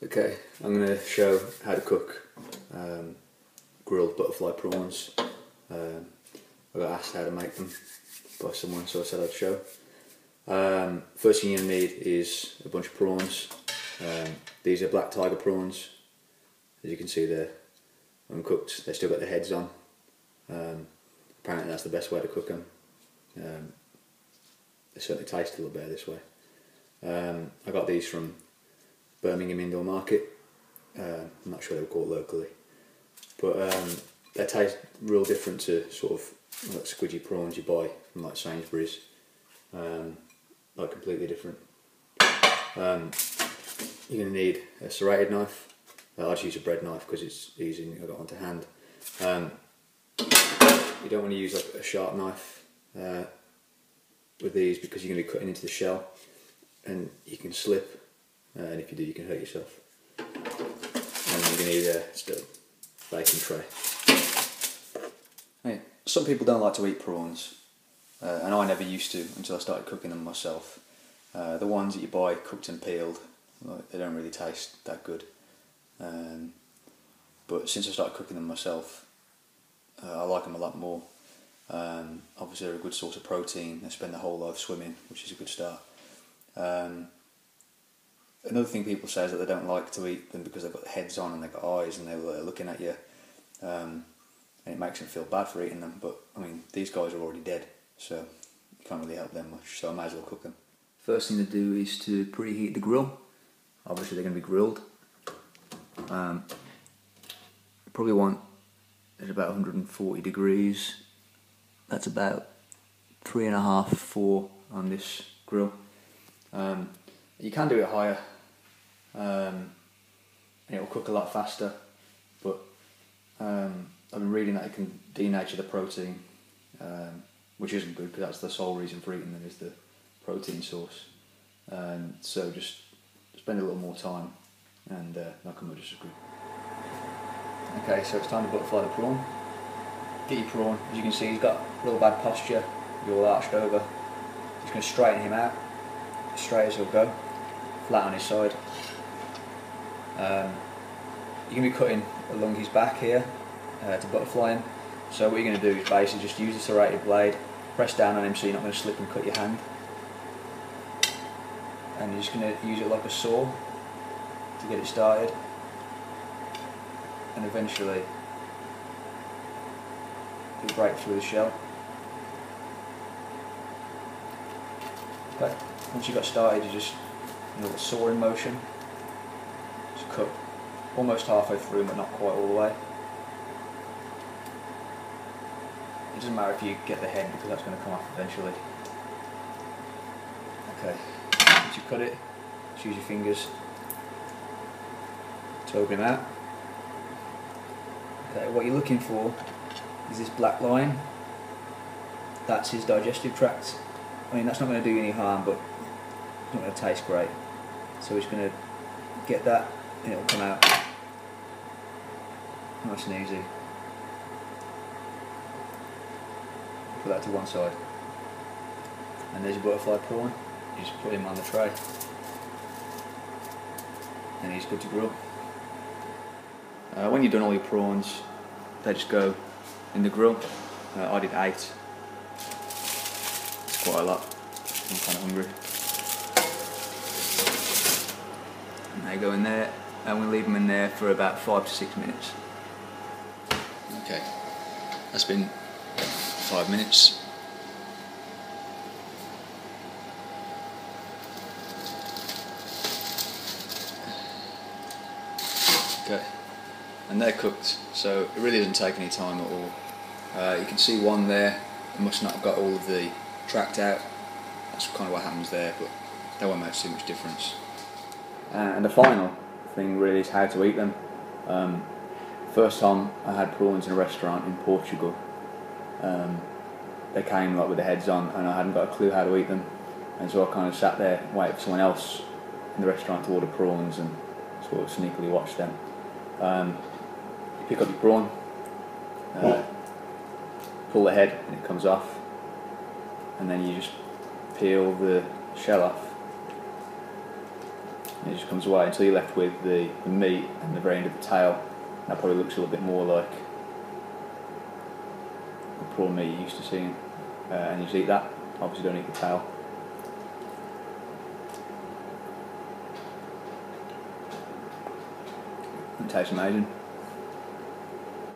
Okay, I'm going to show how to cook grilled butterfly prawns. I got asked how to make them by someone, so I said I'd show. First thing you're going to need is a bunch of prawns. These are black tiger prawns. As you can see, they're uncooked. They've still got their heads on. Apparently that's the best way to cook them. They certainly taste a little better this way. I got these from Birmingham Indoor Market. I'm not sure they were called locally, but they taste real different to sort of like squidgy prawns you buy from like Sainsbury's. Like completely different. You're going to need a serrated knife. I just use a bread knife because it's easy and I got one to hand. You don't want to use like a sharp knife with these because you're going to be cutting into the shell and you can slip, and if you do you can hurt yourself. And you're going to need a baking tray. Hey, some people don't like to eat prawns, and I never used to until I started cooking them myself. The ones that you buy cooked and peeled, they don't really taste that good. But since I started cooking them myself, I like them a lot more. Obviously they're a good source of protein. They spend their whole life swimming, which is a good start. Another thing people say is that they don't like to eat them because they've got heads on and they've got eyes and they're looking at you, and it makes them feel bad for eating them. But I mean, these guys are already dead, so you can't really help them much, so I might as well cook them. First thing to do is to preheat the grill. Obviously they're going to be grilled. You probably want at about 140 degrees. That's about 3.5, 4 on this grill. You can do it higher, and it will cook a lot faster, but I've been reading that it can denature the protein, which isn't good because that's the sole reason for eating them, is the protein source. So just spend a little more time and not come much disagree. Okay, so it's time to butterfly the prawn. Get your prawn. As you can see, he's got a little bad posture. He's all arched over. Just going to straighten him out, as straight as he'll go, flat on his side. You're going to be cutting along his back here to butterfly him. So what you're going to do is basically just use a serrated blade, press down on him so you're not going to slip and cut your hand. And you're just going to use it like a saw to get it started. And eventually you'll break through the shell. Okay, once you got started, you just a sawing motion. Just cut almost halfway through, but not quite all the way. It doesn't matter if you get the head because that's going to come off eventually. Okay, once you cut it, just use your fingers to open him out. Okay, what you're looking for is this black line. That's his digestive tract. I mean, that's not going to do you any harm, but it's not going to taste great. So we're just going to get that and it'll come out nice and easy. Put that to one side. And there's your butterfly prawn. You just put him on the tray. And he's good to grill. When you've done all your prawns, they just go in the grill. I did 8. It's quite a lot. I'm kind of hungry. And they go in there, and we leave them in there for about 5 to 6 minutes. Okay, that's been 5 minutes. Okay. And they're cooked, so it really doesn't take any time at all. You can see one there, it must not have got all of the tract out. That's kind of what happens there, but that won't make too much difference. And the final thing really is how to eat them. First time I had prawns in a restaurant in Portugal, they came like with the heads on and I hadn't got a clue how to eat them, and so I kind of sat there waiting for someone else in the restaurant to order prawns and sort of sneakily watched them. Pick up your prawn, pull the head and it comes off, and then you just peel the shell off And it just comes away until you're left with the meat and the very end of the tail. That probably looks a little bit more like the prawn meat you're used to seeing. And you just eat that. Obviously don't eat the tail. It tastes amazing.